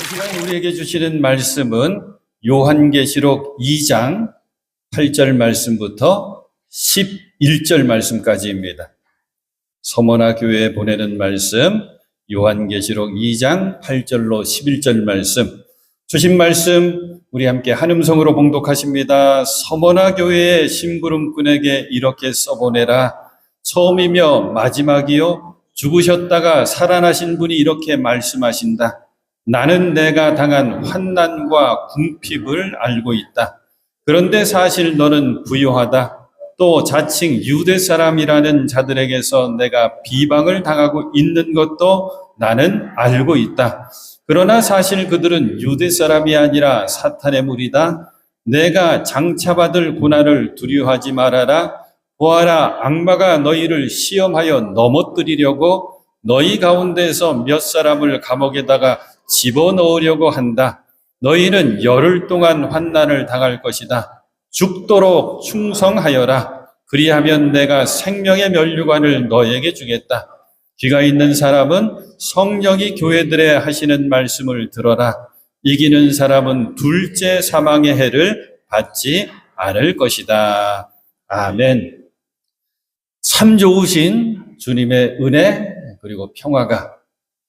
시간 우리에게 주시는 말씀은 요한계시록 2장 8절 말씀부터 11절 말씀까지입니다. 서머나 교회에 보내는 말씀, 요한계시록 2장 8절로 11절 말씀, 주신 말씀 우리 함께 한 음성으로 봉독하십니다. 서머나 교회의 심부름꾼에게 이렇게 써보내라. 처음이며 마지막이요 죽으셨다가 살아나신 분이 이렇게 말씀하신다. 나는 내가 당한 환난과 궁핍을 알고 있다. 그런데 사실 너는 부유하다. 또 자칭 유대 사람이라는 자들에게서 내가 비방을 당하고 있는 것도 나는 알고 있다. 그러나 사실 그들은 유대 사람이 아니라 사탄의 무리다. 내가 장차받을 고난을 두려워하지 말아라. 보아라, 악마가 너희를 시험하여 넘어뜨리려고 너희 가운데서 몇 사람을 감옥에다가 집어넣으려고 한다. 너희는 열흘 동안 환난을 당할 것이다. 죽도록 충성하여라. 그리하면 내가 생명의 면류관을 너에게 주겠다. 귀가 있는 사람은 성령이 교회들에 하시는 말씀을 들어라. 이기는 사람은 둘째 사망의 해를 받지 않을 것이다. 아멘. 참 좋으신 주님의 은혜 그리고 평화가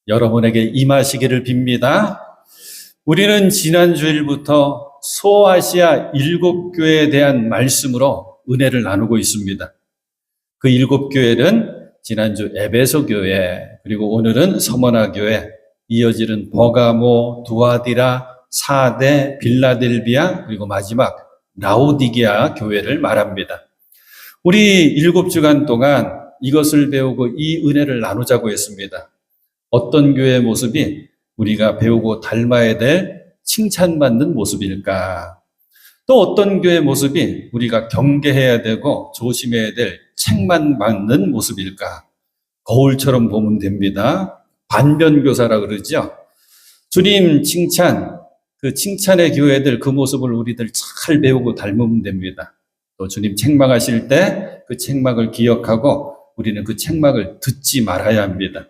여러분에게 임하시기를 빕니다. 우리는 지난 주일부터 소아시아 7교회에 대한 말씀으로 은혜를 나누고 있습니다. 그 7교회는 지난주 에베소 교회, 그리고 오늘은 서머나 교회, 이어지는 버가모, 두아디라, 사데, 빌라델비아, 그리고 마지막 라오디게아 교회를 말합니다. 우리 7주간 동안 이것을 배우고 이 은혜를 나누자고 했습니다. 어떤 교회의 모습이 우리가 배우고 닮아야 될 칭찬받는 모습일까? 또 어떤 교회의 모습이 우리가 경계해야 되고 조심해야 될 책망받는 모습일까? 거울처럼 보면 됩니다. 반변교사라 그러죠. 주님 칭찬, 그 칭찬의 교회들 그 모습을 우리들 잘 배우고 닮으면 됩니다. 또 주님 책망하실 때 그 책망을 기억하고 우리는 그 책망을 듣지 말아야 합니다.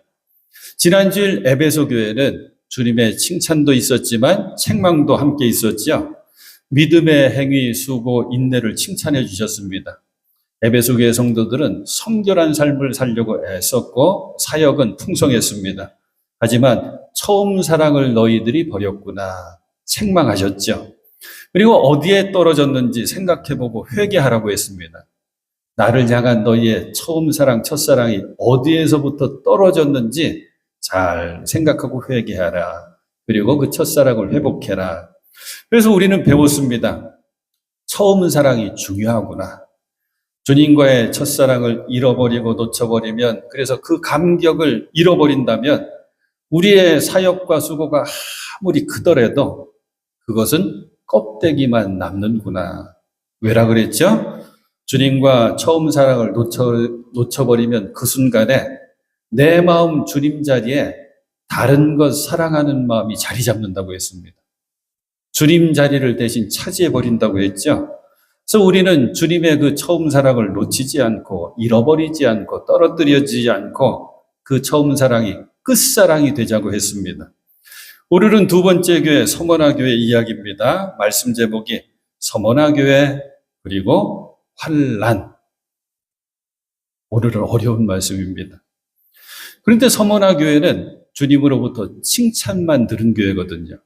지난주일 에베소 교회는 주님의 칭찬도 있었지만 책망도 함께 있었죠. 믿음의 행위, 수고, 인내를 칭찬해 주셨습니다. 에베소 교회 성도들은 성결한 삶을 살려고 애썼고 사역은 풍성했습니다. 하지만 처음 사랑을 너희들이 버렸구나 책망하셨죠. 그리고 어디에 떨어졌는지 생각해보고 회개하라고 했습니다. 나를 향한 너희의 처음 사랑, 첫사랑이 어디에서부터 떨어졌는지 잘 생각하고 회개하라. 그리고 그 첫사랑을 회복해라. 그래서 우리는 배웠습니다. 처음 사랑이 중요하구나. 주님과의 첫사랑을 잃어버리고 놓쳐버리면, 그래서 그 감격을 잃어버린다면 우리의 사역과 수고가 아무리 크더라도 그것은 껍데기만 남는구나. 왜라 그랬죠? 주님과 처음 사랑을 놓쳐버리면 그 순간에 내 마음 주님 자리에 다른 것 사랑하는 마음이 자리 잡는다고 했습니다. 주님 자리를 대신 차지해버린다고 했죠. 그래서 우리는 주님의 그 처음 사랑을 놓치지 않고 잃어버리지 않고 떨어뜨리지 않고 그 처음 사랑이 끝사랑이 되자고 했습니다. 오늘은 두 번째 교회 서머나 교회 이야기입니다. 말씀 제목이 서머나 교회 그리고 환난. 오늘은 어려운 말씀입니다. 그런데 서머나 교회는 주님으로부터 칭찬만 들은 교회거든요.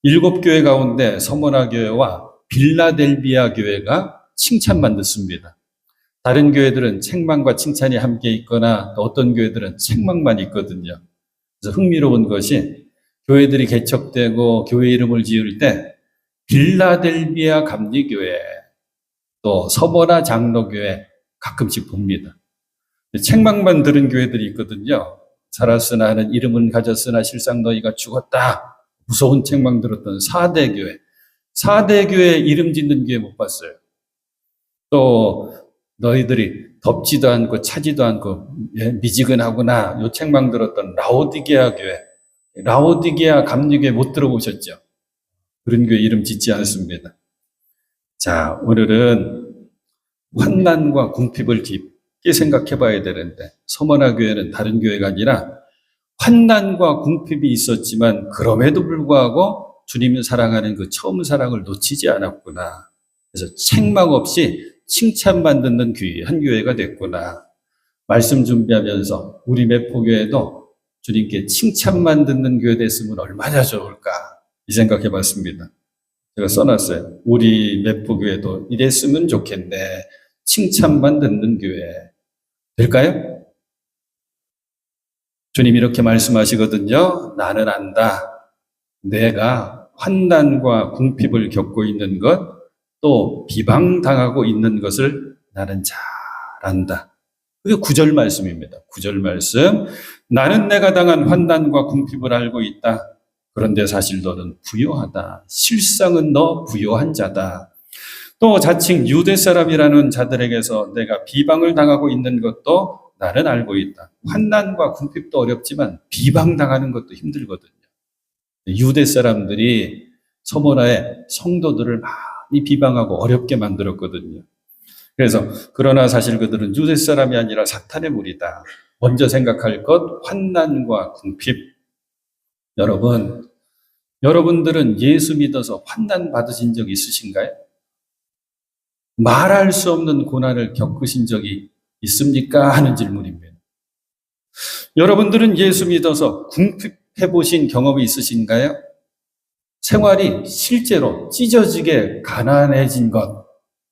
7교회 가운데 서머나 교회와 빌라델비아 교회가 칭찬만 듣습니다. 다른 교회들은 책망과 칭찬이 함께 있거나 또 어떤 교회들은 책망만 있거든요. 그래서 흥미로운 것이 교회들이 개척되고 교회 이름을 지을 때 빌라델비아 감리교회 또 서머나 장로교회 가끔씩 봅니다. 책망만 들은 교회들이 있거든요. 살았으나 하는 이름은 가졌으나 실상 너희가 죽었다. 무서운 책망 들었던 사대교회. 사대교회 이름 짓는 교회 못 봤어요. 또 너희들이 덥지도 않고 차지도 않고 미지근하구나. 요 책망 들었던 라오디게아 교회. 라오디게아 감리교회 못 들어보셨죠? 그런 교회 이름 짓지 않습니다. 자, 오늘은 환난과 궁핍을 깊게 생각해 봐야 되는데 서머나 교회는 다른 교회가 아니라 환난과 궁핍이 있었지만 그럼에도 불구하고 주님을 사랑하는 그 처음 사랑을 놓치지 않았구나. 그래서 책망 없이 칭찬만 듣는 귀한 교회가 됐구나. 말씀 준비하면서 우리 매포교회도 주님께 칭찬만 듣는 교회 됐으면 얼마나 좋을까 이 생각해 봤습니다. 제가 써놨어요. 우리 매포교회도 이랬으면 좋겠네. 칭찬만 듣는 교회 될까요? 주님이 이렇게 말씀하시거든요. 나는 안다. 내가 환난과 궁핍을 겪고 있는 것, 또 비방당하고 있는 것을 나는 잘 안다. 그게 9절 말씀입니다. 9절 말씀. 나는 내가 당한 환난과 궁핍을 알고 있다. 그런데 사실 너는 부요하다. 실상은 너 부요한 자다. 또 자칭 유대 사람이라는 자들에게서 내가 비방을 당하고 있는 것도 나는 알고 있다. 환난과 궁핍도 어렵지만 비방당하는 것도 힘들거든요. 유대 사람들이 서머나의 성도들을 많이 비방하고 어렵게 만들었거든요. 그래서 그러나 사실 그들은 유대 사람이 아니라 사탄의 무리다. 먼저 생각할 것 환난과 궁핍. 여러분들은 예수 믿어서 환난 받으신 적 있으신가요? 말할 수 없는 고난을 겪으신 적이 있습니까? 하는 질문입니다. 여러분들은 예수 믿어서 궁핍해 보신 경험이 있으신가요? 생활이 실제로 찢어지게 가난해진 것,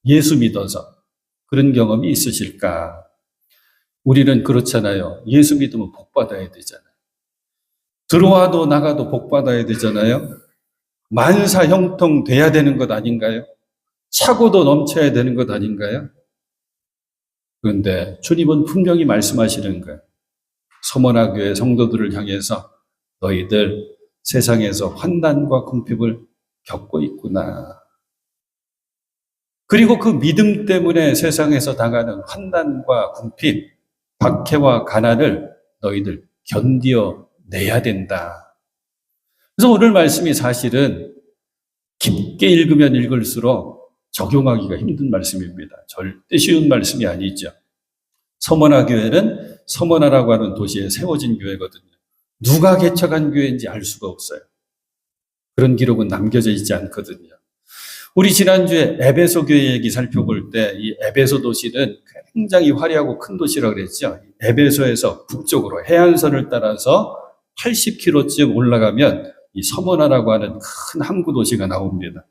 예수 믿어서 그런 경험이 있으실까? 우리는 그렇잖아요. 예수 믿으면 복 받아야 되잖아요. 들어와도 나가도 복 받아야 되잖아요. 만사 형통 돼야 되는 것 아닌가요? 차고도 넘쳐야 되는 것 아닌가요? 그런데 주님은 분명히 말씀하시는 거예요. 서머나 교회 성도들을 향해서 너희들 세상에서 환난과 궁핍을 겪고 있구나. 그리고 그 믿음 때문에 세상에서 당하는 환난과 궁핍, 박해와 가난을 너희들 견뎌내야 된다. 그래서 오늘 말씀이 사실은 깊게 읽으면 읽을수록 적용하기가 힘든 말씀입니다. 절대 쉬운 말씀이 아니죠. 서머나 교회는 서머나라고 하는 도시에 세워진 교회거든요. 누가 개척한 교회인지 알 수가 없어요. 그런 기록은 남겨져 있지 않거든요. 우리 지난주에 에베소 교회 얘기 살펴볼 때 이 에베소 도시는 굉장히 화려하고 큰 도시라고 그랬죠. 에베소에서 북쪽으로 해안선을 따라서 80km쯤 올라가면 이 서머나라고 하는 큰 항구 도시가 나옵니다.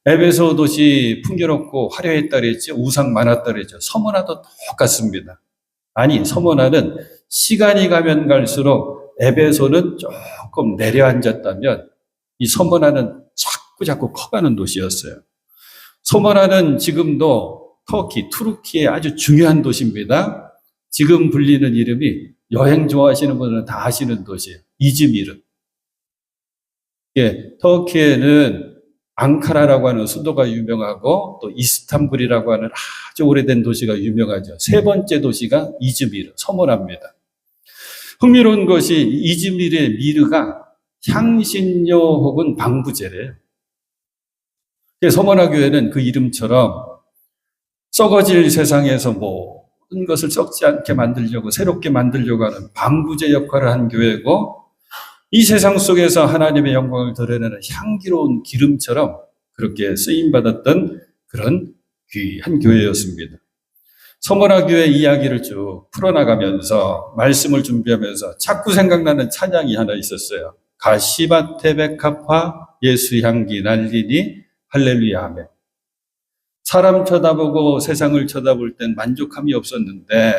에베소 도시 풍요롭고 화려했다 그랬죠. 우상 많았다 그랬죠. 서머나도 똑같습니다. 아니, 서머나는 시간이 가면 갈수록 에베소는 조금 내려앉았다면 이 서머나는 자꾸 커가는 도시였어요. 서머나는 지금도 투르키의 아주 중요한 도시입니다. 지금 불리는 이름이 여행 좋아하시는 분들은 다 아시는 도시예요. 이즈미르. 예, 터키에는 앙카라라고 하는 수도가 유명하고 또 이스탄불이라고 하는 아주 오래된 도시가 유명하죠. 세 번째 도시가 이즈미르, 서머나입니다. 흥미로운 것이 이즈미르의 미르가 향신료 혹은 방부제래요. 서머나 교회는 그 이름처럼 썩어질 세상에서 모든 것을 썩지 않게 만들려고 새롭게 만들려고 하는 방부제 역할을 한 교회고 이 세상 속에서 하나님의 영광을 드러내는 향기로운 기름처럼 그렇게 쓰임받았던 그런 귀한 교회였습니다. 서머나 교회 이야기를 쭉 풀어나가면서 말씀을 준비하면서 자꾸 생각나는 찬양이 하나 있었어요. 가시밭에 백합화 예수 향기 날리니 할렐루야 아멘. 사람 쳐다보고 세상을 쳐다볼 땐 만족함이 없었는데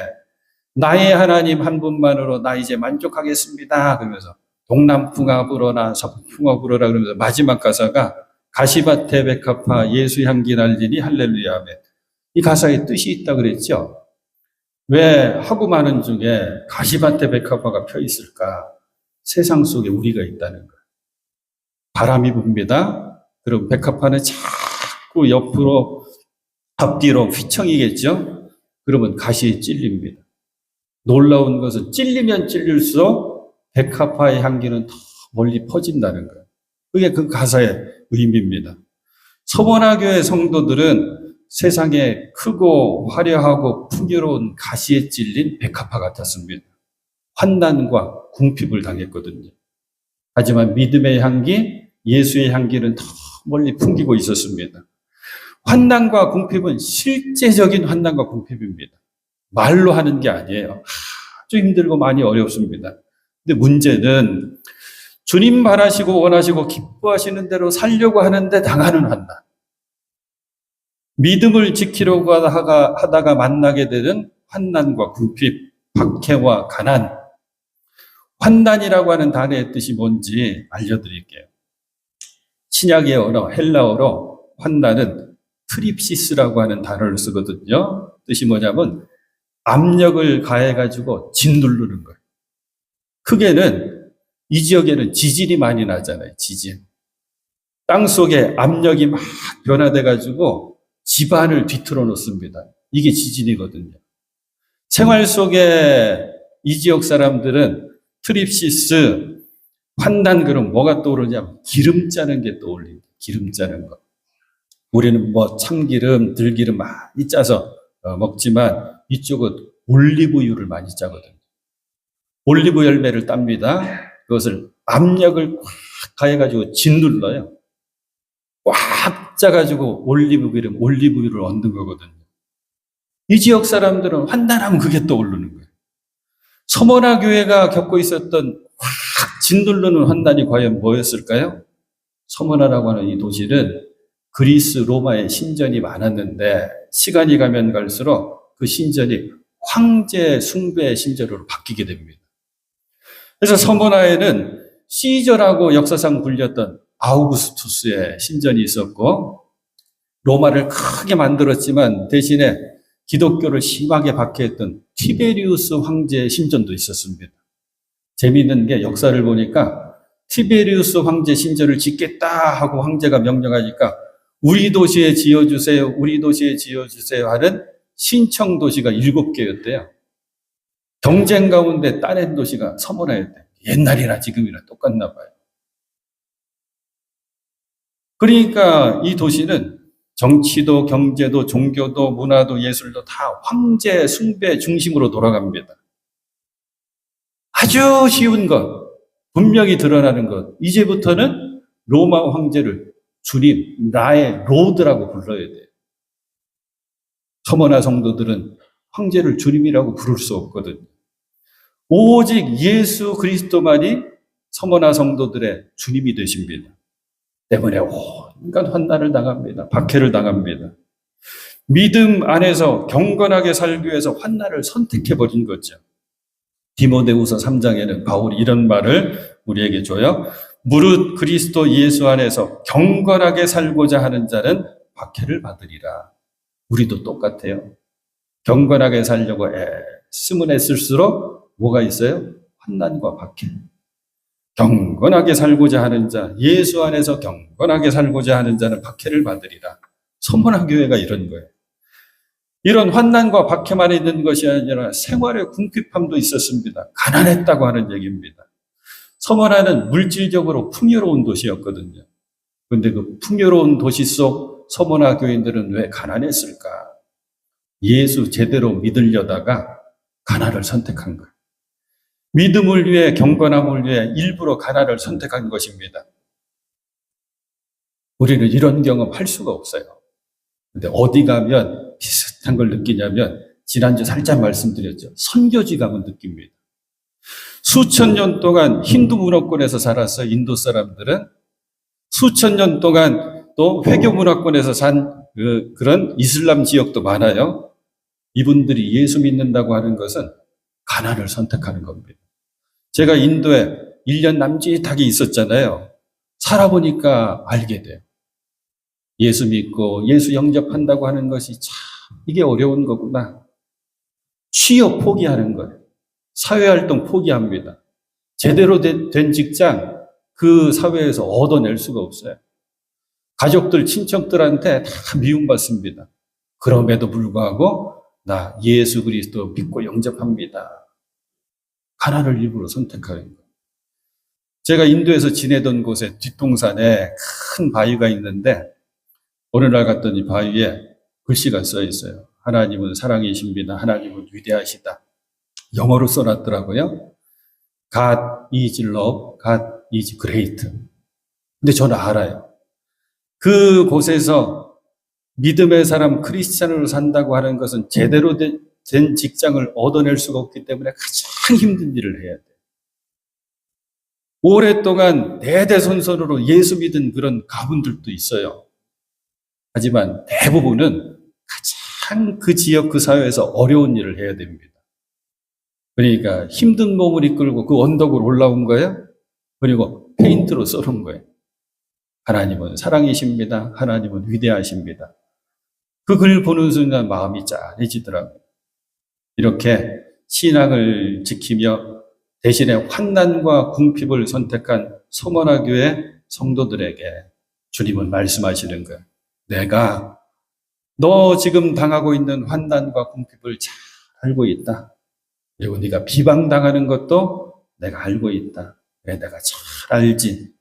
나의 하나님 한 분만으로 나 이제 만족하겠습니다. 그러면서 동남풍아 불어라 서풍아 불어라 그러면서 마지막 가사가 가시밭에 백합화 예수 향기 날리니 할렐루야 아멘. 이 가사에 뜻이 있다 그랬죠. 왜 하고 많은 중에 가시밭에 백합화가 펴 있을까? 세상 속에 우리가 있다는 거예요. 바람이 붑니다. 그럼 백합화는 자꾸 옆으로 앞뒤로 휘청이겠죠. 그러면 가시에 찔립니다. 놀라운 것은 찔리면 찔릴수록 백합화의 향기는 더 멀리 퍼진다는 거예요. 그게 그 가사의 의미입니다. 서머나 교회 성도들은 세상에 크고 화려하고 풍요로운 가시에 찔린 백합화 같았습니다. 환난과 궁핍을 당했거든요. 하지만 믿음의 향기, 예수의 향기는 더 멀리 풍기고 있었습니다. 환난과 궁핍은 실제적인 환난과 궁핍입니다. 말로 하는 게 아니에요. 아주 힘들고 많이 어렵습니다. 근데 문제는 주님 바라시고 원하시고 기뻐하시는 대로 살려고 하는데 당하는 환난. 믿음을 지키려고 하다가 만나게 되는 환난과 궁핍, 박해와 가난. 환난이라고 하는 단어의 뜻이 뭔지 알려드릴게요. 신약의 언어 헬라어로 환난은 트립시스라고 하는 단어를 쓰거든요. 뜻이 뭐냐면 압력을 가해가지고 짓누르는 거예요. 크게는 이 지역에는 지진이 많이 나잖아요. 지진. 땅 속에 압력이 막 변화돼가지고 집안을 뒤틀어 놓습니다. 이게 지진이거든요. 생활 속에 이 지역 사람들은 트립시스, 환난, 그럼 뭐가 떠오르냐면 기름 짜는 게 떠올립니다. 기름 짜는 거. 우리는 뭐 참기름, 들기름 많이 짜서 먹지만 이쪽은 올리브유를 많이 짜거든요. 올리브 열매를 땁니다. 그것을 압력을 꽉 가해가지고 짓눌러요. 꽉 짜가지고 올리브유를 얻는 거거든요. 이 지역 사람들은 환난하면 그게 떠오르는 거예요. 서머나 교회가 겪고 있었던 확 짓누르는 환난이 과연 뭐였을까요? 서머나라고 하는 이 도시는 그리스 로마의 신전이 많았는데 시간이 가면 갈수록 그 신전이 황제 숭배의 신전으로 바뀌게 됩니다. 그래서 서머나에는 시저라고 역사상 불렸던 아우구스투스의 신전이 있었고 로마를 크게 만들었지만 대신에 기독교를 심하게 박해했던 티베리우스 황제의 신전도 있었습니다. 재미있는 게 역사를 보니까 티베리우스 황제 신전을 짓겠다 하고 황제가 명령하니까 우리 도시에 지어주세요, 우리 도시에 지어주세요 하는 신청 도시가 7개였대요. 경쟁 가운데 따낸 도시가 서머나였대요. 옛날이나 지금이나 똑같나 봐요. 그러니까 이 도시는 정치도 경제도 종교도 문화도 예술도 다 황제 숭배 중심으로 돌아갑니다. 아주 쉬운 것, 분명히 드러나는 것. 이제부터는 로마 황제를 주님, 나의 로드라고 불러야 돼요. 서머나 성도들은 황제를 주님이라고 부를 수 없거든요. 오직 예수 그리스도만이 서머나 성도들의 주님이 되십니다. 때문에 온갖 환난을 당합니다. 박해를 당합니다. 믿음 안에서 경건하게 살기 위해서 환난을 선택해버린 거죠. 디모데후서 3장에는 바울이 이런 말을 우리에게 줘요. 무릇 그리스도 예수 안에서 경건하게 살고자 하는 자는 박해를 받으리라. 우리도 똑같아요. 경건하게 살려고 애쓰면 애쓸수록 뭐가 있어요? 환난과 박해. 경건하게 살고자 하는 자, 예수 안에서 경건하게 살고자 하는 자는 박해를 받으리라. 서머나 교회가 이런 거예요. 이런 환난과 박해만 있는 것이 아니라 생활의 궁핍함도 있었습니다. 가난했다고 하는 얘기입니다. 서머나는 물질적으로 풍요로운 도시였거든요. 그런데 그 풍요로운 도시 속 서머나 교인들은 왜 가난했을까? 예수 제대로 믿으려다가 가난을 선택한 거예요. 믿음을 위해 경건함을 위해 일부러 가난을 선택한 것입니다. 우리는 이런 경험 할 수가 없어요. 근데 어디 가면 비슷한 걸 느끼냐면 지난주 살짝 말씀드렸죠. 선교지 가면 느낍니다. 수천 년 동안 힌두 문화권에서 살았어요. 인도 사람들은 수천 년 동안 또 회교 문화권에서 산 그런 이슬람 지역도 많아요. 이분들이 예수 믿는다고 하는 것은 가난을 선택하는 겁니다. 제가 인도에 1년 남짓하게 있었잖아요. 살아보니까 알게 돼요. 예수 믿고 예수 영접한다고 하는 것이 참 이게 어려운 거구나. 취업 포기하는 거예요. 사회활동 포기합니다. 제대로 된 직장 그 사회에서 얻어낼 수가 없어요. 가족들, 친척들한테 다 미움받습니다. 그럼에도 불구하고 나 예수 그리스도 믿고 영접합니다. 가난을 일부러 선택하는 거예요. 제가 인도에서 지내던 곳에 뒷동산에 큰 바위가 있는데 어느 날 갔더니 바위에 글씨가 써 있어요. 하나님은 사랑이십니다. 하나님은 위대하시다. 영어로 써놨더라고요. God is love, God is great. 근데 저는 알아요. 그곳에서 믿음의 사람 크리스찬으로 산다고 하는 것은 제대로 된 직장을 얻어낼 수가 없기 때문에 가장 힘든 일을 해야 돼요. 오랫동안 대대손손으로 예수 믿은 그런 가문들도 있어요. 하지만 대부분은 가장 그 지역 그 사회에서 어려운 일을 해야 됩니다. 그러니까 힘든 몸을 이끌고 그 언덕으로 올라온 거예요. 그리고 페인트로 썰은 거예요. 하나님은 사랑이십니다. 하나님은 위대하십니다. 그 글 보는 순간 마음이 짠해지더라고요. 이렇게 신앙을 지키며 대신에 환난과 궁핍을 선택한 서머나 교회 성도들에게 주님은 말씀하시는 거예요. 내가 너 지금 당하고 있는 환난과 궁핍을 잘 알고 있다. 그리고 네가 비방당하는 것도 내가 알고 있다. 내가 잘 알지.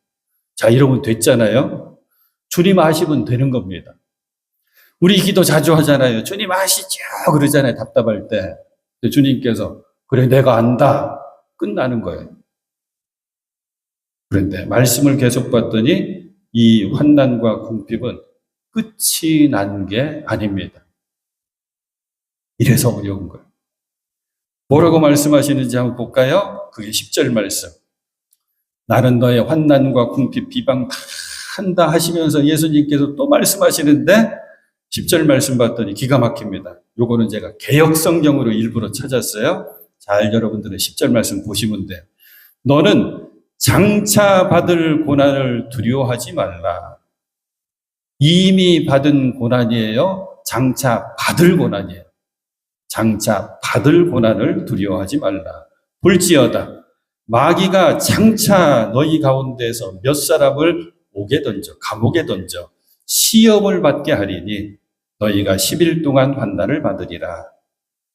자, 이러면 됐잖아요. 주님 아시면 되는 겁니다. 우리 기도 자주 하잖아요. 주님 아시죠? 그러잖아요. 답답할 때. 주님께서 그래 내가 안다. 끝나는 거예요. 그런데 말씀을 계속 봤더니 이 환난과 궁핍은 끝이 난 게 아닙니다. 이래서 어려운 거예요. 뭐라고 말씀하시는지 한번 볼까요? 그게 10절 말씀. 나는 너의 환난과 궁핍 비방 다 한다 하시면서 예수님께서 또 말씀하시는데 10절 말씀 봤더니 기가 막힙니다. 요거는 제가 개역성경으로 일부러 찾았어요. 잘 여러분들은 10절 말씀 보시면 돼요. 너는 장차 받을 고난을 두려워하지 말라. 이미 받은 고난이에요. 장차 받을 고난이에요. 장차 받을 고난을 두려워하지 말라. 볼지어다. 마귀가 장차 너희 가운데서 몇 사람을 옥에 던져, 감옥에 던져 시험을 받게 하리니 너희가 10일 동안 환난을 받으리라.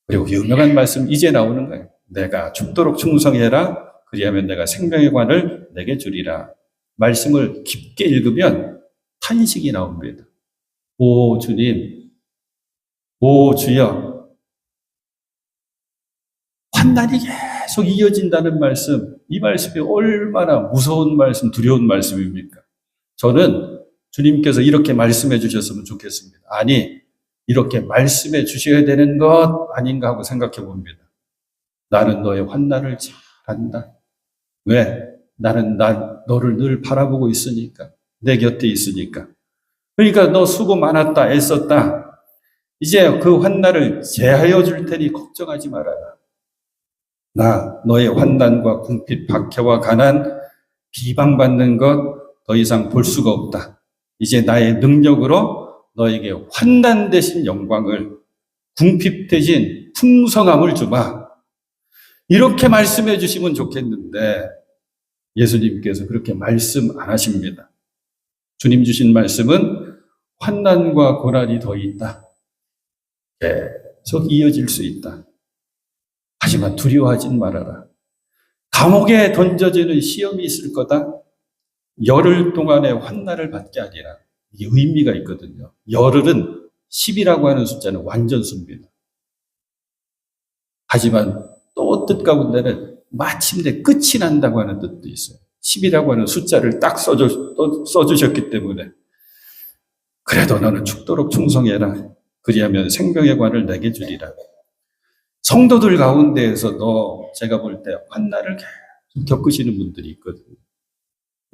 그리고 유명한 말씀 이제 나오는 거예요. 내가 죽도록 충성해라. 그리하면 내가 생명의 관을 내게 주리라. 말씀을 깊게 읽으면 탄식이 나옵니다. 오 주님, 오 주여. 환난이 계속 이어진다는 말씀, 이 말씀이 얼마나 무서운 말씀, 두려운 말씀입니까? 저는 주님께서 이렇게 말씀해 주셨으면 좋겠습니다. 아니, 이렇게 말씀해 주셔야 되는 것 아닌가 하고 생각해 봅니다. 나는 너의 환난을 잘 안다. 왜? 나는 너를 늘 바라보고 있으니까. 내 곁에 있으니까. 그러니까 너 수고 많았다, 애썼다. 이제 그 환난을 제하여 줄 테니 걱정하지 말아라. 나 너의 환난과 궁핍, 박해와 가난, 비방받는 것 더 이상 볼 수가 없다. 이제 나의 능력으로 너에게 환난 대신 영광을, 궁핍 대신 풍성함을 주마. 이렇게 말씀해 주시면 좋겠는데 예수님께서 그렇게 말씀 안 하십니다. 주님 주신 말씀은 환난과 고난이 더 있다. 계속 이어질 수 있다. 하지만 두려워하진 말아라. 감옥에 던져지는 시험이 있을 거다. 열흘 동안의 환난을 받게 아니라 이게 의미가 있거든요. 열흘은 10이라고 하는 숫자는 완전수입니다. 하지만 또 뜻 가운데는 마침내 끝이 난다고 하는 뜻도 있어요. 10이라고 하는 숫자를 딱 써주셨기 때문에 그래도 너는 죽도록 충성해라. 그리하면 생명의 관을 내게 주리라. 성도들 가운데에서도 제가 볼 때 환난을 계속 겪으시는 분들이 있거든요.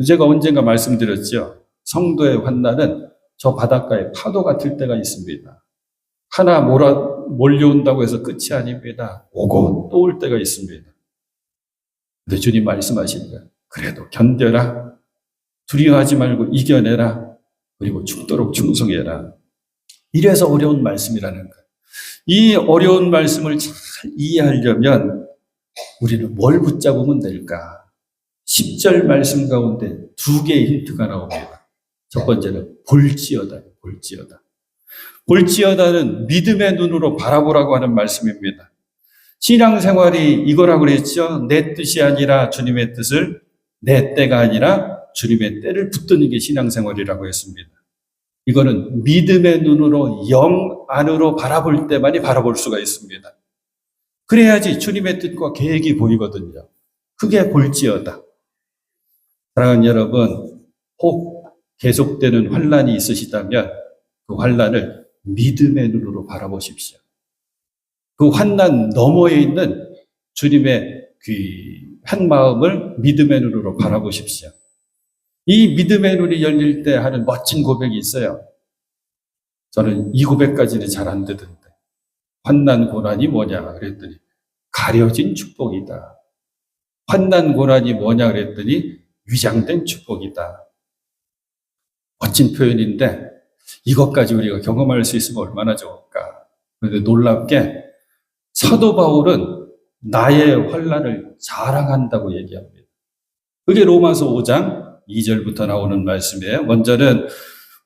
제가 언젠가 말씀드렸죠. 성도의 환난은 저 바닷가에 파도 같을 때가 있습니다. 하나 몰려온다고 해서 끝이 아닙니다. 오고 또 올 때가 있습니다. 근데 주님 말씀하시는 거예요. 그래도 견뎌라. 두려워하지 말고 이겨내라. 그리고 죽도록 충성해라. 이래서 어려운 말씀이라는 거예요. 이 어려운 말씀을 잘 이해하려면 우리는 뭘 붙잡으면 될까? 10절 말씀 가운데 두 개의 힌트가 나옵니다. 첫 번째는 볼지어다. 볼지어다. 볼지어다는 믿음의 눈으로 바라보라고 하는 말씀입니다. 신앙생활이 이거라고 그랬죠. 내 뜻이 아니라 주님의 뜻을, 내 때가 아니라 주님의 때를 붙드는 게 신앙생활이라고 했습니다. 이거는 믿음의 눈으로 영 안으로 바라볼 때만이 바라볼 수가 있습니다. 그래야지 주님의 뜻과 계획이 보이거든요. 크게 볼지어다. 사랑하는 여러분, 혹 계속되는 환난이 있으시다면 그 환난을 믿음의 눈으로 바라보십시오. 그 환난 너머에 있는 주님의 그 한 마음을 믿음의 눈으로 바라보십시오. 이 믿음의 눈이 열릴 때 하는 멋진 고백이 있어요. 저는 이 고백까지는 잘 안 되던데. 환난 고난이 뭐냐 그랬더니 가려진 축복이다. 환난 고난이 뭐냐 그랬더니 위장된 축복이다. 멋진 표현인데 이것까지 우리가 경험할 수 있으면 얼마나 좋을까. 그런데 놀랍게 사도 바울은 나의 환난을 자랑한다고 얘기합니다. 그게 로마서 5장 2절부터 나오는 말씀이에요. 먼저는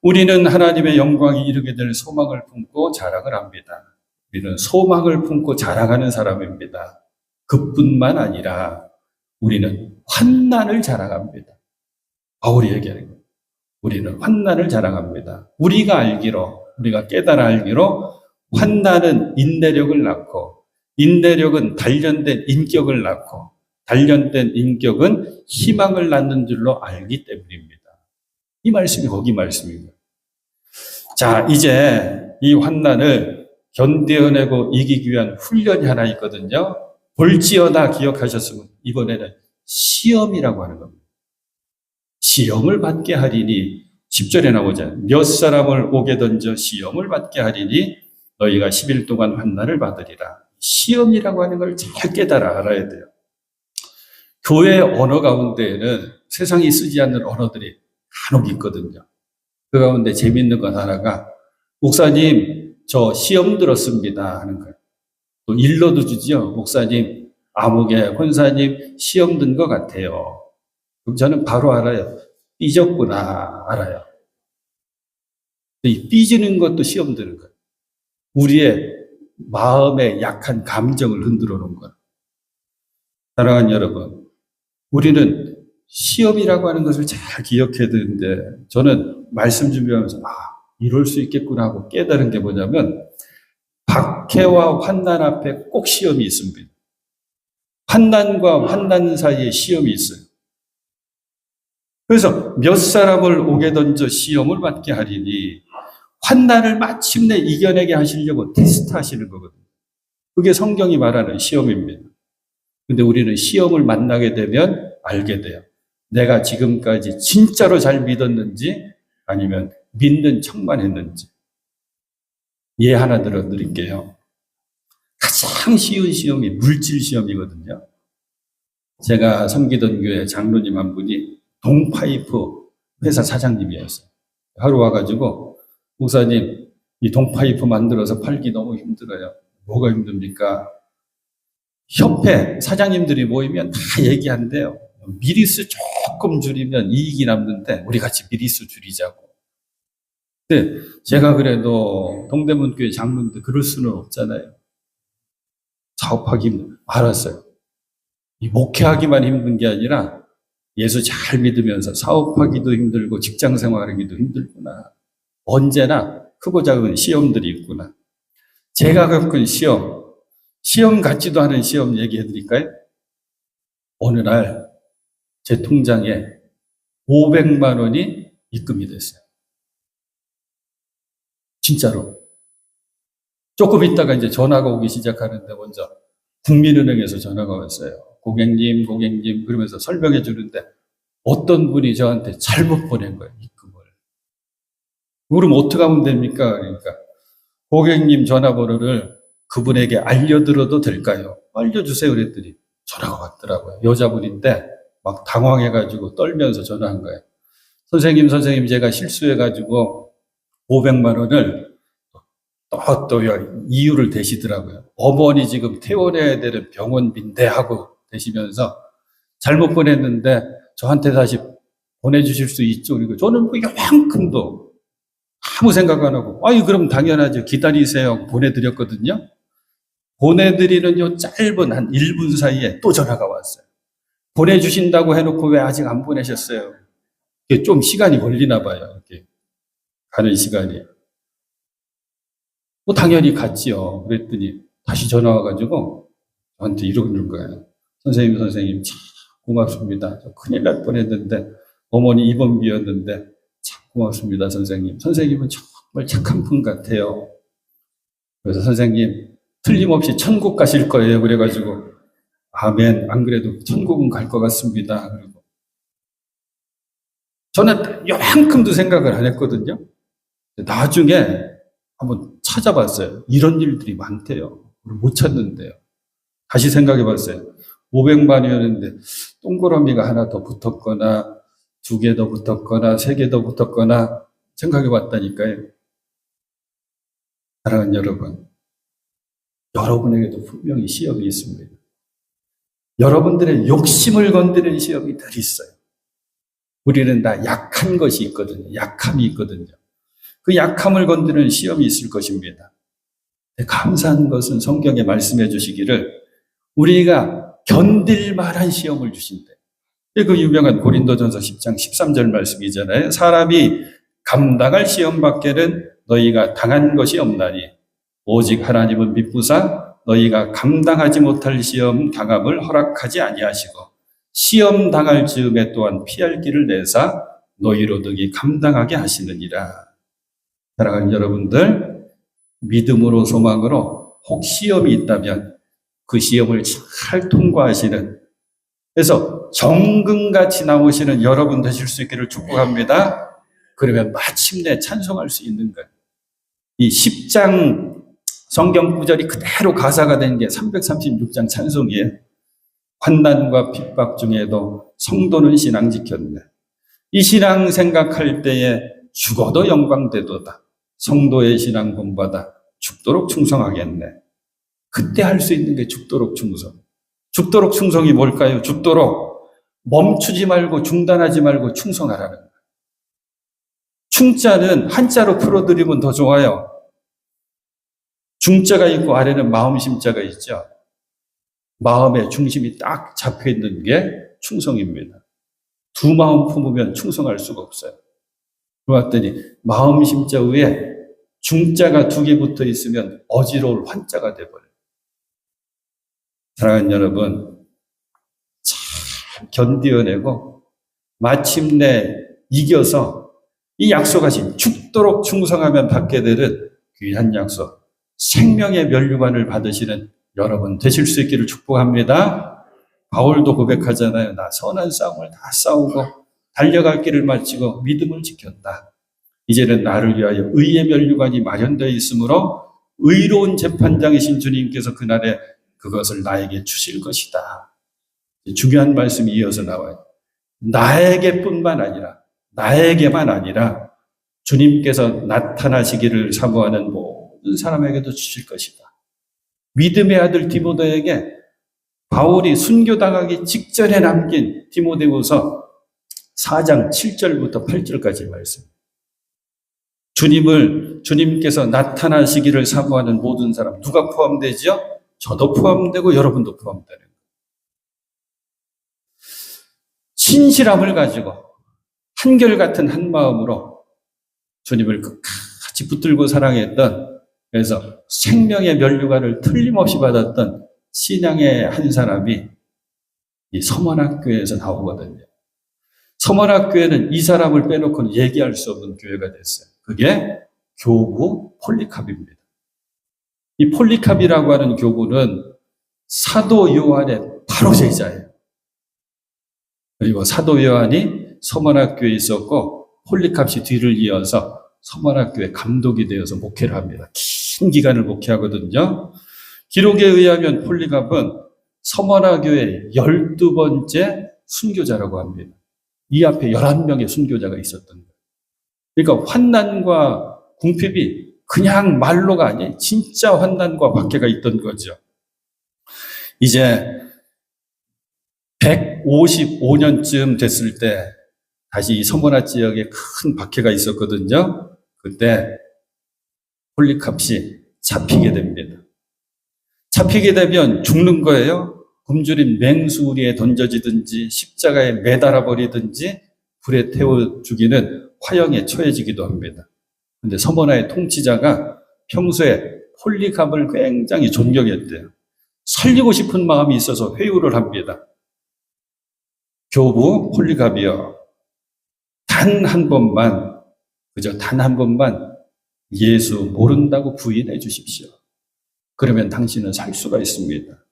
우리는 하나님의 영광이 이르게 될 소망을 품고 자랑을 합니다. 우리는 소망을 품고 자랑하는 사람입니다. 그뿐만 아니라 우리는 환난을 자랑합니다. 바울이 얘기하는 거예요. 우리는 환난을 자랑합니다. 우리가 깨달아 알기로 환난은 인내력을 낳고 인내력은 단련된 인격을 낳고 단련된 인격은 희망을 낳는 줄로 알기 때문입니다. 이 말씀이 거기 말씀입니다. 자, 이제 이 환난을 견뎌내고 이기기 위한 훈련이 하나 있거든요. 볼지어다 기억하셨으면 이번에는 시험이라고 하는 겁니다. 시험을 받게 하리니 10절에 나오잖아요. 몇 사람을 옥에 던져 시험을 받게 하리니 너희가 10일 동안 환난을 받으리라. 시험이라고 하는 걸 잘 깨달아 알아야 돼요. 교회 언어 가운데에는 세상이 쓰지 않는 언어들이 간혹 있거든요. 그 가운데 재미있는 것 하나가 목사님 저 시험 들었습니다 하는 거예요. 또 일러도 주죠. 목사님 아무개 권사님 시험 든 것 같아요. 그럼 저는 바로 알아요. 삐졌구나 알아요. 이 삐지는 것도 시험 드는 거예요. 우리의 마음의 약한 감정을 흔들어 놓은 거예요. 사랑하는 여러분, 우리는 시험이라고 하는 것을 잘 기억해야 되는데 저는 말씀 준비하면서 이럴 수 있겠구나 하고 깨달은 게 뭐냐면 박해와 환난 앞에 꼭 시험이 있습니다. 환난과 환난 사이에 시험이 있어요. 그래서 몇 사람을 옥에 던져 시험을 받게 하리니 환난을 마침내 이겨내게 하시려고 테스트하시는 거거든요. 그게 성경이 말하는 시험입니다. 근데 우리는 시험을 만나게 되면 알게 돼요. 내가 지금까지 진짜로 잘 믿었는지 아니면 믿는 척만 했는지. 예 하나 들어드릴게요. 가장 쉬운 시험이 물질 시험이거든요. 제가 섬기던 교회 장로님 한 분이 동파이프 회사 사장님이었어요. 하루 와가지고 목사님 이 동파이프 만들어서 팔기 너무 힘들어요. 뭐가 힘듭니까? 협회 사장님들이 모이면 다 얘기한대요. 미리수 조금 줄이면 이익이 남는데 우리 같이 미리수 줄이자고. 근데 제가 그래도 동대문 교회 장로인데 그럴 수는 없잖아요. 사업하기 힘들어요. 알았어요. 이 목회하기만 힘든 게 아니라 예수 잘 믿으면서 사업하기도 힘들고 직장 생활하기도 힘들구나. 언제나 크고 작은 시험들이 있구나. 제가 겪은 시험 같지도 않은 시험 얘기해 드릴까요? 어느 날 제 통장에 500만 원이 입금이 됐어요. 진짜로. 조금 있다가 이제 전화가 오기 시작하는데 먼저 국민은행에서 전화가 왔어요. 고객님 그러면서 설명해 주는데 어떤 분이 저한테 잘못 보낸 거예요, 입금을. 그럼 어떻게 하면 됩니까? 그러니까 고객님 전화번호를 그분에게 알려드려도 될까요? 알려주세요 그랬더니 전화가 왔더라고요. 여자분인데 막 당황해가지고 떨면서 전화한 거예요. 선생님 제가 실수해가지고 500만 원을 또 이유를 대시더라고요. 어머니 지금 퇴원해야 되는 병원비인데 하고 대시면서 잘못 보냈는데 저한테 다시 보내주실 수 있죠? 그리고 저는 이만큼도 아무 생각 안 하고 그럼 당연하죠. 기다리세요. 보내드렸거든요. 보내드리는 요 짧은 한 1분 사이에 또 전화가 왔어요. 보내주신다고 해놓고 왜 아직 안 보내셨어요? 이게 좀 시간이 걸리나 봐요. 이렇게 가는 시간이. 당연히 갔지요. 그랬더니 다시 전화 와가지고 저한테 이러는 거예요. 선생님, 참 고맙습니다. 저 큰일 날 뻔했는데 어머니 입원비였는데 참 고맙습니다, 선생님. 선생님은 정말 착한 분 같아요. 그래서 선생님 틀림없이 천국 가실 거예요. 그래가지고 아멘. 안 그래도 천국은 갈 것 같습니다. 그리고 저는 요만큼도 생각을 안 했거든요. 나중에 한번 찾아봤어요. 이런 일들이 많대요. 못 찾는데요. 다시 생각해 봤어요. 500만이었는데 동그라미가 하나 더 붙었거나 2개 더 붙었거나 3개 더 붙었거나 생각해 봤다니까요. 사랑하는 여러분, 여러분에게도 분명히 시험이 있습니다. 여러분들의 욕심을 건드리는 시험이 늘 있어요. 우리는 다 약한 것이 있거든요. 약함이 있거든요. 그 약함을 건드리는 시험이 있을 것입니다. 감사한 것은 성경에 말씀해 주시기를 우리가 견딜 만한 시험을 주신대. 그 유명한 고린도전서 10장 13절 말씀이잖아요. 사람이 감당할 시험 밖에는 너희가 당한 것이 없나니 오직 하나님은 미쁘사 너희가 감당하지 못할 시험 당함을 허락하지 아니하시고 시험 당할 즈음에 또한 피할 길을 내사 너희로 등이 감당하게 하시느니라. 사랑하는 여러분들, 믿음으로 소망으로 혹 시험이 있다면 그 시험을 잘 통과하시는, 그래서 정금같이 나오시는 여러분 되실 수 있기를 축복합니다. 그러면 마침내 찬송할 수 있는 거예요. 이 10장 성경 구절이 그대로 가사가 된 게 336장 찬송이에요. 환난과 핍박 중에도 성도는 신앙 지켰네. 이 신앙 생각할 때에 죽어도 영광되도다. 성도의 신앙 본받아 죽도록 충성하겠네. 그때 할 수 있는 게 죽도록 충성. 죽도록 충성이 뭘까요? 죽도록 멈추지 말고 중단하지 말고 충성하라는 거예요. 충자는 한자로 풀어드리면 더 좋아요. 중자가 있고 아래는 마음심자가 있죠. 마음의 중심이 딱 잡혀있는 게 충성입니다. 두 마음 품으면 충성할 수가 없어요. 그러더니 마음심자 위에 중자가 2개 붙어 있으면 어지러울 환자가 돼버려요. 사랑하는 여러분, 잘 견디어내고 마침내 이겨서 이 약속하신 죽도록 충성하면 받게 되는 귀한 약속, 생명의 면류관을 받으시는 여러분 되실 수 있기를 축복합니다. 바울도 고백하잖아요. 나 선한 싸움을 다 싸우고 달려갈 길을 마치고 믿음을 지켰다. 이제는 나를 위하여 의의 면류관이 마련되어 있으므로 의로운 재판장이신 주님께서 그날에 그것을 나에게 주실 것이다. 중요한 말씀이 이어서 나와요. 나에게뿐만 아니라, 나에게만 아니라 주님께서 나타나시기를 사모하는 모든 사람에게도 주실 것이다. 믿음의 아들 디모데에게 바울이 순교당하기 직전에 남긴 디모데후서 4장 7절부터 8절까지 말씀. 주님께서 나타나시기를 사모하는 모든 사람, 누가 포함되죠? 저도 포함되고 여러분도 포함되는 거예요. 신실함을 가지고 한결같은 한 마음으로 주님을 끝까지 붙들고 사랑했던, 그래서 생명의 면류관을 틀림없이 받았던 신앙의 한 사람이 이 서문학교에서 나오거든요. 서문학교에는 이 사람을 빼놓고는 얘기할 수 없는 교회가 됐어요. 그게 교구 폴리캅입니다. 이 폴리캅이라고 하는 교구는 사도 요한의 바로 제자예요. 그리고 사도 요한이 서문학교에 있었고 폴리캅이 뒤를 이어서 서문학교의 감독이 되어서 목회를 합니다. 긴 기간을 목회하거든요. 기록에 의하면 폴리캅은 서문학교의 12번째 순교자라고 합니다. 이 앞에 11명의 순교자가 있었던 거예요. 그러니까 환난과 궁핍이 그냥 말로가 아니에요. 진짜 환난과 박해가 있던 거죠. 이제 155년쯤 됐을 때 다시 이 서문화 지역에 큰 박해가 있었거든요. 그때 폴리캅이 잡히게 됩니다. 잡히게 되면 죽는 거예요. 굶주린 맹수리에 던져지든지 십자가에 매달아 버리든지 불에 태워 죽이는 화형에 처해지기도 합니다. 그런데 서문화의 통치자가 평소에 폴리캅을 굉장히 존경했대요. 살리고 싶은 마음이 있어서 회유를 합니다. 교부 폴리갑이여, 단 한 번만, 그저 단 한 번만 예수 모른다고 부인해 주십시오. 그러면 당신은 살 수가 있습니다.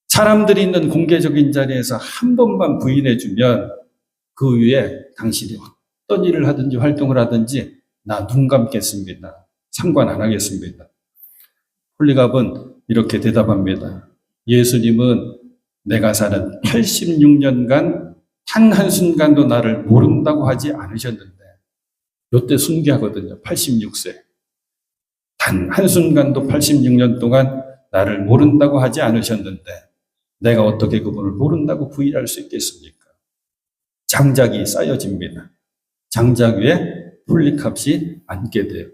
사람들이 있는 공개적인 자리에서 한 번만 부인해 주면 그 위에 당신이 어떤 일을 하든지 활동을 하든지 나 눈 감겠습니다. 상관 안 하겠습니다. 폴리갑은 이렇게 대답합니다. 예수님은 내가 사는 86년간 단 한순간도 나를 모른다고 하지 않으셨는데, 이때 순교하거든요. 86세. 단 한순간도 86년 동안 나를 모른다고 하지 않으셨는데 내가 어떻게 그분을 모른다고 부인할 수 있겠습니까? 장작이 쌓여집니다. 장작 위에 폴리갑이 앉게 돼요.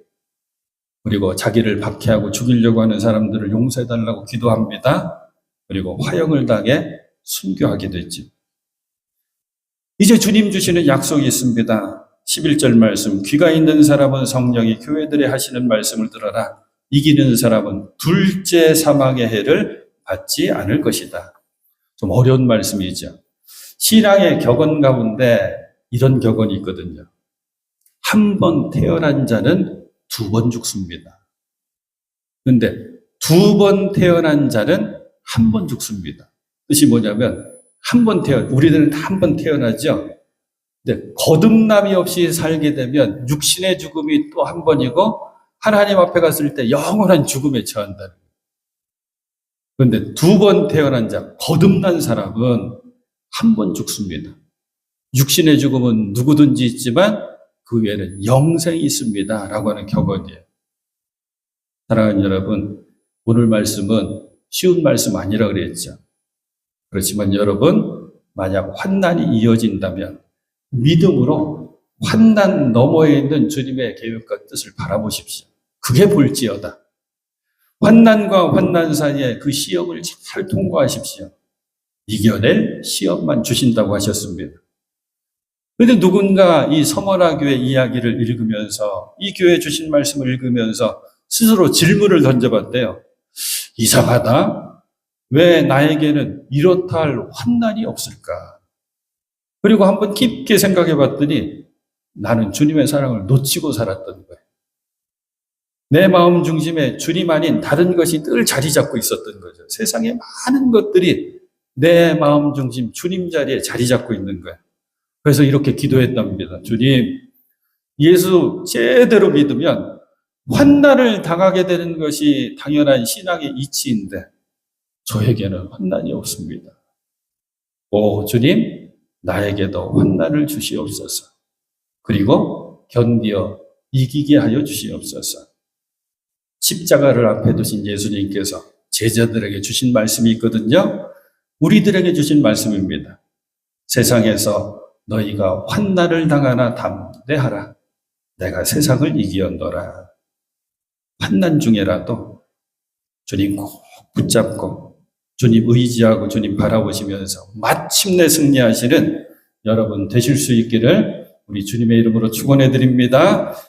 그리고 자기를 박해하고 죽이려고 하는 사람들을 용서해달라고 기도합니다. 그리고 화형을 당해 순교하게 됐죠. 이제 주님 주시는 약속이 있습니다. 11절 말씀, 귀가 있는 사람은 성령이 교회들에 하시는 말씀을 들어라. 이기는 사람은 둘째 사망의 해를 받지 않을 것이다. 좀 어려운 말씀이죠. 신앙의 격언 가운데 이런 격언이 있거든요. 한 번 태어난 자는 두 번 죽습니다. 그런데 두 번 태어난 자는 한 번 죽습니다. 뜻이 뭐냐면 우리들은 다 한 번 태어나죠. 근데 거듭남이 없이 살게 되면 육신의 죽음이 또 한 번이고 하나님 앞에 갔을 때 영원한 죽음에 처한다는 거예요. 그런데 두 번 태어난 자, 거듭난 사람은 한 번 죽습니다. 육신의 죽음은 누구든지 있지만 그 외에는 영생이 있습니다. 라고 하는 격언이에요. 사랑하는 여러분, 오늘 말씀은 쉬운 말씀 아니라 그랬죠. 그렇지만 여러분, 만약 환난이 이어진다면 믿음으로 환난 너머에 있는 주님의 계획과 뜻을 바라보십시오. 그게 볼지어다. 환난과 환난 사이에 그 시험을 잘 통과하십시오. 이겨낼 시험만 주신다고 하셨습니다. 그런데 누군가 이 서머나 교회 이야기를 읽으면서 이 교회 주신 말씀을 읽으면서 스스로 질문을 던져봤대요. 이상하다. 왜 나에게는 이렇다 할 환난이 없을까? 그리고 한번 깊게 생각해 봤더니 나는 주님의 사랑을 놓치고 살았던 거예요. 내 마음 중심에 주님 아닌 다른 것이 늘 자리 잡고 있었던 거죠. 세상의 많은 것들이 내 마음 중심 주님 자리에 자리 잡고 있는 거예요. 그래서 이렇게 기도했답니다. 주님, 예수 제대로 믿으면 환난을 당하게 되는 것이 당연한 신앙의 이치인데 저에게는 환난이 없습니다. 오 주님, 나에게도 환난을 주시옵소서. 그리고 견디어 이기게 하여 주시옵소서. 십자가를 앞에 두신 예수님께서 제자들에게 주신 말씀이 있거든요. 우리들에게 주신 말씀입니다. 세상에서 너희가 환난을 당하나 담대하라. 내가 세상을 이기었노라. 환난 중에라도 주님 꼭 붙잡고 주님 의지하고 주님 바라보시면서 마침내 승리하시는 여러분 되실 수 있기를 우리 주님의 이름으로 축원해 드립니다.